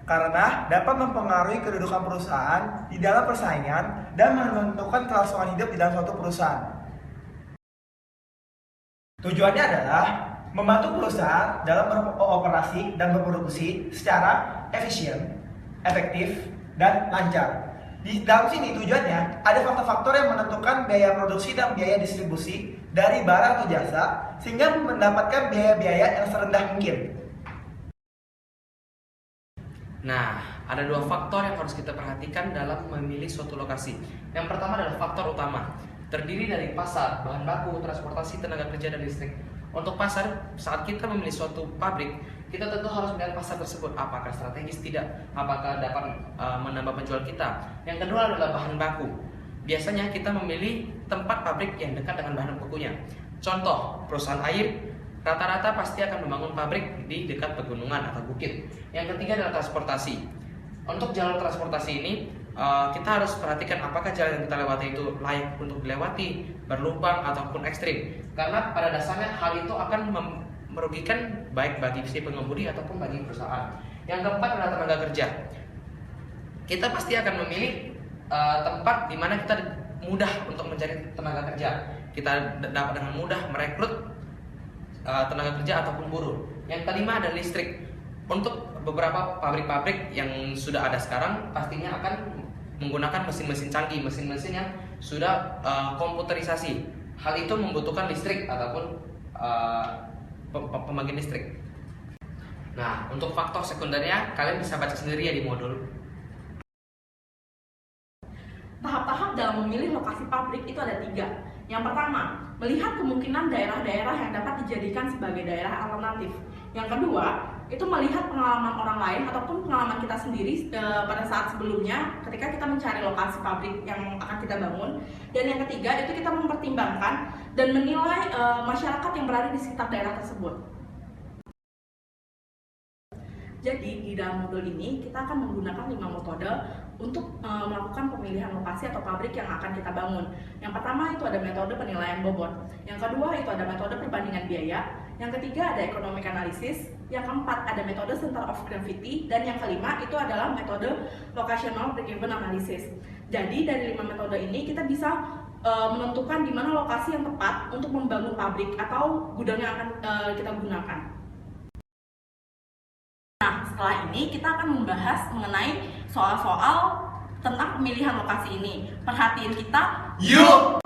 karena dapat mempengaruhi kedudukan perusahaan di dalam persaingan dan menentukan kelangsungan hidup di dalam suatu perusahaan. Tujuannya adalah membantu perusahaan dalam beroperasi dan berproduksi secara efisien, efektif, dan lancar. Di dalam sini tujuannya ada faktor-faktor yang menentukan biaya produksi dan biaya distribusi dari barang atau jasa sehingga mendapatkan biaya-biaya yang serendah mungkin. Nah, ada dua faktor yang harus kita perhatikan dalam memilih suatu lokasi. Yang pertama adalah faktor utama, terdiri dari pasar, bahan baku, transportasi, tenaga kerja, dan listrik. Untuk pasar, saat kita memilih suatu pabrik, kita tentu harus melihat pasar tersebut, apakah strategis tidak, apakah dapat menambah penjual kita. Yang kedua adalah bahan baku. Biasanya kita memilih tempat pabrik yang dekat dengan bahan bakunya. Contoh, perusahaan air rata-rata pasti akan membangun pabrik di dekat pegunungan atau bukit. Yang ketiga adalah transportasi. Untuk jalur transportasi ini, kita harus perhatikan apakah jalan yang kita lewati itu layak untuk dilewati, berlubang ataupun ekstrim. Karena pada dasarnya hal itu akan merugikan baik bagi si pengemudi ataupun bagi perusahaan. Yang keempat adalah tenaga kerja. Kita pasti akan memilih tempat di mana kita mudah untuk mencari tenaga kerja. Kita dapat dengan mudah merekrut tenaga kerja ataupun buruh. Yang kelima adalah listrik. Untuk beberapa pabrik-pabrik yang sudah ada sekarang pastinya akan menggunakan mesin-mesin canggih, mesin-mesin yang sudah komputerisasi. Hal itu membutuhkan listrik ataupun pembangkit listrik. Nah, untuk faktor sekundernya kalian bisa baca sendiri ya di modul. Tahap-tahap dalam memilih lokasi pabrik itu ada 3. Yang pertama, melihat kemungkinan daerah-daerah yang dapat dijadikan sebagai daerah alternatif. Yang kedua, itu melihat pengalaman orang lain ataupun pengalaman kita sendiri pada saat sebelumnya ketika kita mencari lokasi pabrik yang akan kita bangun. Dan yang ketiga, itu kita mempertimbangkan dan menilai masyarakat yang berada di sekitar daerah tersebut. Jadi di dalam modul ini kita akan menggunakan 5 metode untuk melakukan pemilihan lokasi atau pabrik yang akan kita bangun. Yang pertama itu ada metode penilaian bobot. Yang kedua itu ada metode perbandingan biaya. Yang ketiga ada economic analysis. Yang keempat ada metode center of gravity. Dan yang kelima itu adalah metode locational break-even analysis. Jadi dari 5 metode ini kita bisa menentukan di mana lokasi yang tepat untuk membangun pabrik atau gudang yang akan kita gunakan. Nah, setelah ini kita akan membahas mengenai soal-soal tentang pemilihan lokasi ini. Perhatian kita, Yuk!